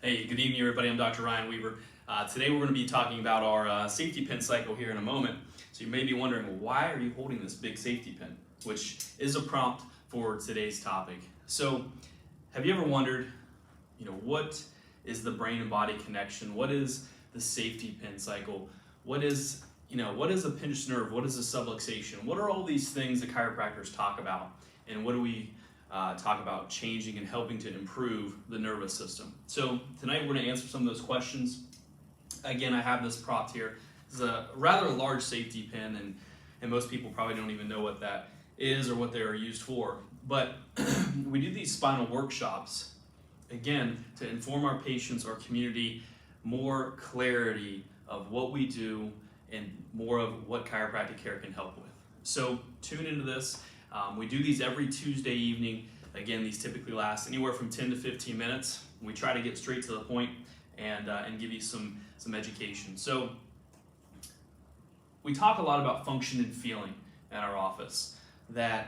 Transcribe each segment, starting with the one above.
Hey, good evening everybody, I'm Dr. Ryan Weaver. Today we're going to be talking about our safety pin cycle here in a moment. So you may be wondering, well, why are you holding this big safety pin? Which is a prompt for today's topic. So have you ever wondered, what is the brain and body connection? What is the safety pin cycle? What is a pinched nerve? What is a subluxation? What are all these things that chiropractors talk about? And what do we talk about changing and helping to improve the nervous system? So tonight we're going to answer some of those questions. Again, I have this prompt here. It's a rather large safety pin, and most people probably don't even know what that is or what they are used for. But we do these spinal workshops, again, to inform our patients, our community, more clarity of what we do and more of what chiropractic care can help with. So tune into this. We do these every Tuesday evening. Again, these typically last anywhere from 10 to 15 minutes. We try to get straight to the point and give you some education. So we talk a lot about function and feeling at our office. That,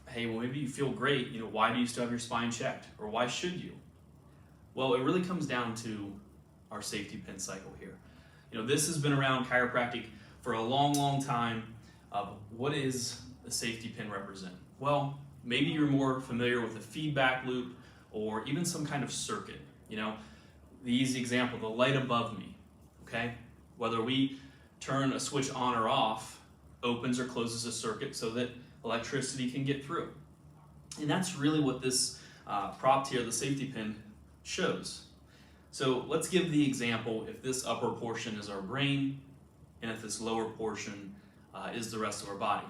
hey, well, maybe you feel great. Why do you still have your spine checked? Or why should you? Well, it really comes down to our safety pin cycle here. This has been around chiropractic for a long, long time. What is a safety pin represent? Well, maybe you're more familiar with a feedback loop or even some kind of circuit. The easy example, the light above me, okay? Whether we turn a switch on or off, opens or closes a circuit so that electricity can get through. And that's really what this prompt here, the safety pin, shows. So let's give the example if this upper portion is our brain and if this lower portion is the rest of our body.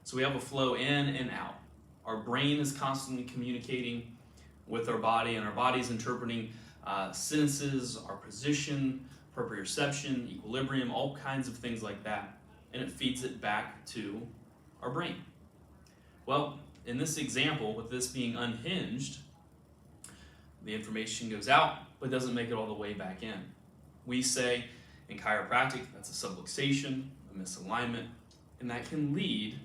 So we have a flow in and out. Our brain is constantly communicating with our body, and our body is interpreting sentences, our position, proprioception, equilibrium, all kinds of things like that, and it feeds it back to our brain. Well, in this example, with this being unhinged, the information goes out, but doesn't make it all the way back in. We say in chiropractic, that's a subluxation, a misalignment, and that can lead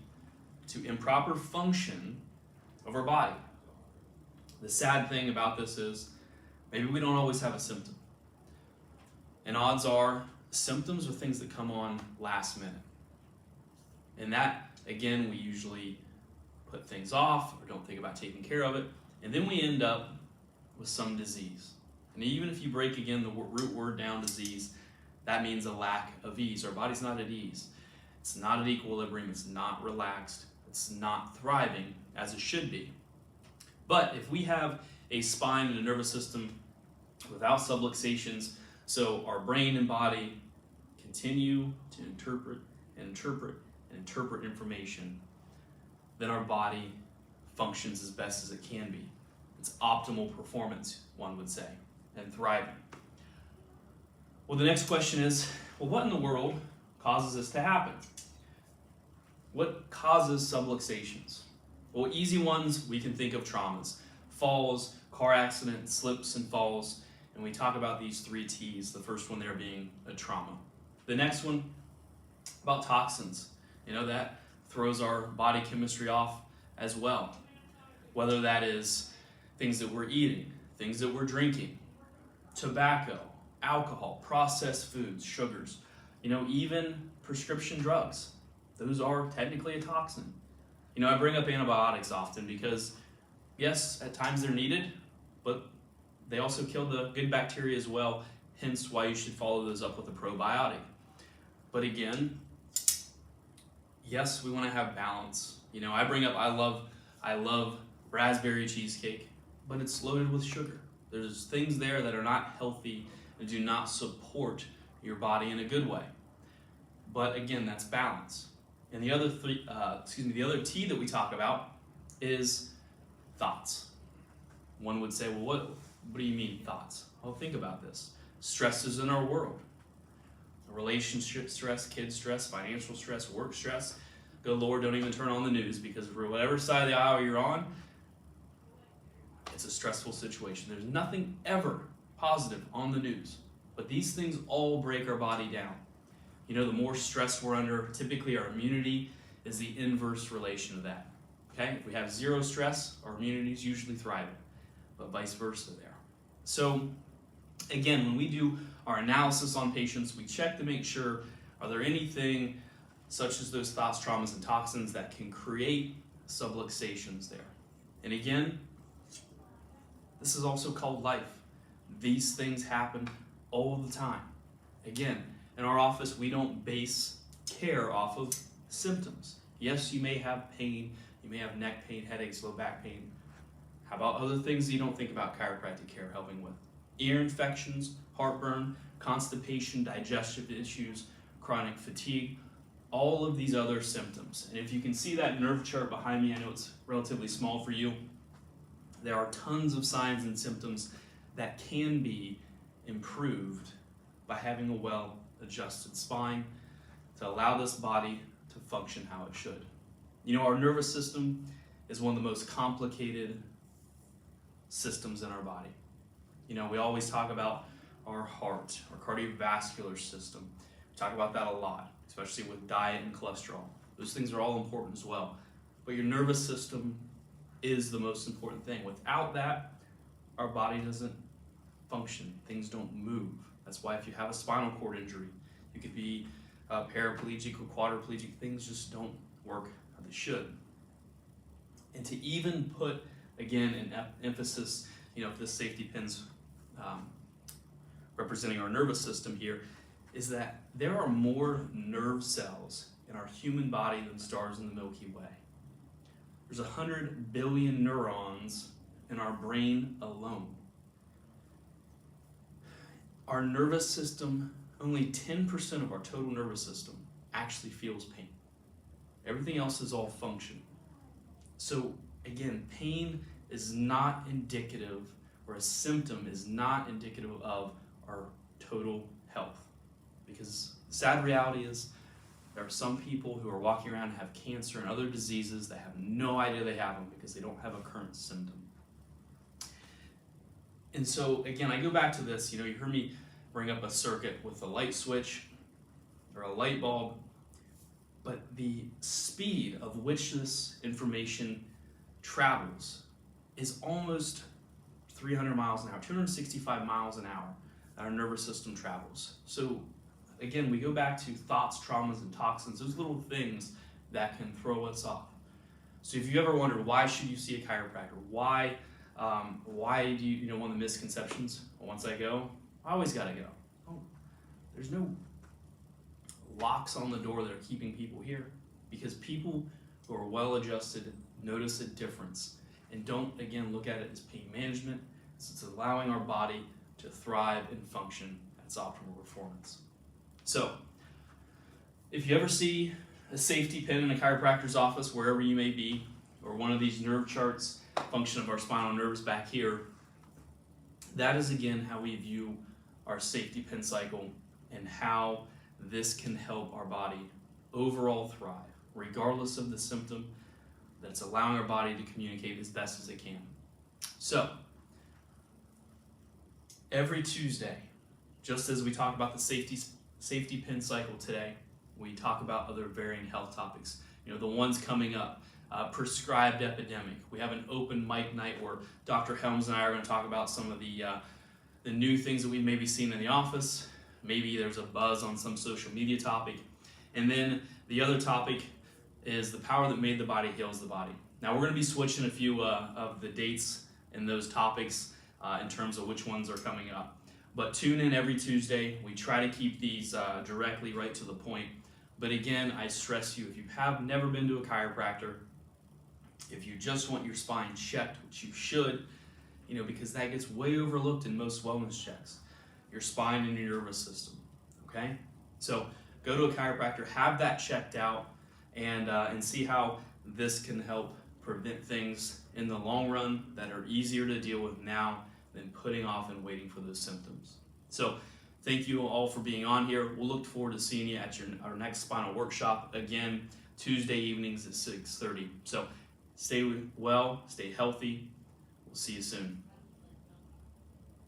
to improper function of our body. The sad thing about this is maybe we don't always have a symptom. And odds are symptoms are things that come on last minute. And that, again, we usually put things off or don't think about taking care of it. And then we end up with some disease. And even if you break, again, the root word down, disease, that means a lack of ease. Our body's not at ease. It's not at equilibrium. It's not relaxed. It's not thriving as it should be. But if we have a spine and a nervous system without subluxations, so our brain and body continue to interpret information, then our body functions as best as it can be. It's optimal performance, one would say, and thriving. Well, the next question is, well, what in the world causes this to happen? What causes subluxations? Well, easy ones, we can think of traumas. Falls, car accident, slips and falls, and we talk about these 3 T's, the first one there being a trauma. The next one, about toxins. That throws our body chemistry off as well. Whether that is things that we're eating, things that we're drinking, tobacco, alcohol, processed foods, sugars, even prescription drugs. Those are technically a toxin. I bring up antibiotics often because, yes, at times they're needed, but they also kill the good bacteria as well, hence why you should follow those up with a probiotic. But again, yes, we want to have balance. I love raspberry cheesecake, but it's loaded with sugar. There's things there that are not healthy and do not support your body in a good way. But again, that's balance. And the other the other T that we talk about is thoughts. One would say, well, what do you mean thoughts? Well, think about this. Stress is in our world. Relationship stress, kid stress, financial stress, work stress. Good Lord, don't even turn on the news, because for whatever side of the aisle you're on, it's a stressful situation. There's nothing ever positive on the news, but these things all break our body down. The more stress we're under, typically our immunity is the inverse relation of that. Okay? If we have zero stress, our immunity is usually thriving, but vice versa there. So Again, when we do our analysis on patients, we check to make sure, are there anything such as those thoughts, traumas, and toxins that can create subluxations there? And again, this is also called life. These things happen all the time. Again, in our office, we don't base care off of symptoms. Yes, you may have pain, you may have neck pain, headaches, low back pain. How about other things you don't think about chiropractic care helping with? Ear infections, heartburn, constipation, digestive issues, chronic fatigue, all of these other symptoms. And if you can see that nerve chart behind me, I know it's relatively small for you, there are tons of signs and symptoms that can be improved by having a well-adjusted spine to allow this body to function how it should. You know, our nervous system is one of the most complicated systems in our body. You know, we always talk about our heart, our cardiovascular system. We talk about that a lot, especially with diet and cholesterol. Those things are all important as well. But your nervous system is the most important thing. Without that, our body doesn't function. Things don't move. That's why if you have a spinal cord injury, you could be paraplegic or quadriplegic. Things just don't work how they should. And to even put, again, an emphasis, you know, if this safety pin's representing our nervous system here, is that there are more nerve cells in our human body than stars in the Milky Way. There's 100 billion neurons in our brain alone. Our nervous system, only 10% of our total nervous system actually feels pain. Everything else is all function. So again, pain is not indicative, or a symptom is not indicative of our total health. Because the sad reality is, there are some people who are walking around and have cancer and other diseases that have no idea they have them because they don't have a current symptom. And so again, I go back to this, you know, you heard me bring up a circuit with a light switch or a light bulb, but the speed of which this information travels is almost 300 miles an hour, 265 miles an hour that our nervous system travels. So again, we go back to thoughts, traumas, and toxins, those little things that can throw us off. So if you ever wondered, why should you see a chiropractor? Why do you know, one of the misconceptions, once I go, I always gotta go. Oh, there's no locks on the door that are keeping people here, because people who are well adjusted notice a difference and don't, again, look at it as pain management. It's allowing our body to thrive and function at its optimal performance. So, if you ever see a safety pin in a chiropractor's office, wherever you may be, or one of these nerve charts, function of our spinal nerves back here, that is again how we view our safety pin cycle and how this can help our body overall thrive, regardless of the symptom, that's allowing our body to communicate as best as it can. So, every Tuesday, just as we talk about the safety pin cycle today, we talk about other varying health topics. You know, the ones coming up, prescribed epidemic. We have an open mic night where Dr. Helms and I are going to talk about some of the new things that we may be seeing in the office. Maybe there's a buzz on some social media topic. And then the other topic is the power that made the body heals the body. Now we're going to be switching a few of the dates and those topics in terms of which ones are coming up. But tune in every Tuesday. We try to keep these directly right to the point. But again, I stress you, if you have never been to a chiropractor, if you just want your spine checked, which you should, you know, because that gets way overlooked in most wellness checks, your spine and your nervous system, okay? So go to a chiropractor, have that checked out, and see how this can help prevent things in the long run that are easier to deal with now than putting off and waiting for those symptoms. So thank you all for being on here. We'll look forward to seeing you at our next spinal workshop, again, Tuesday evenings at 6:30. So stay well, stay healthy. We'll see you soon.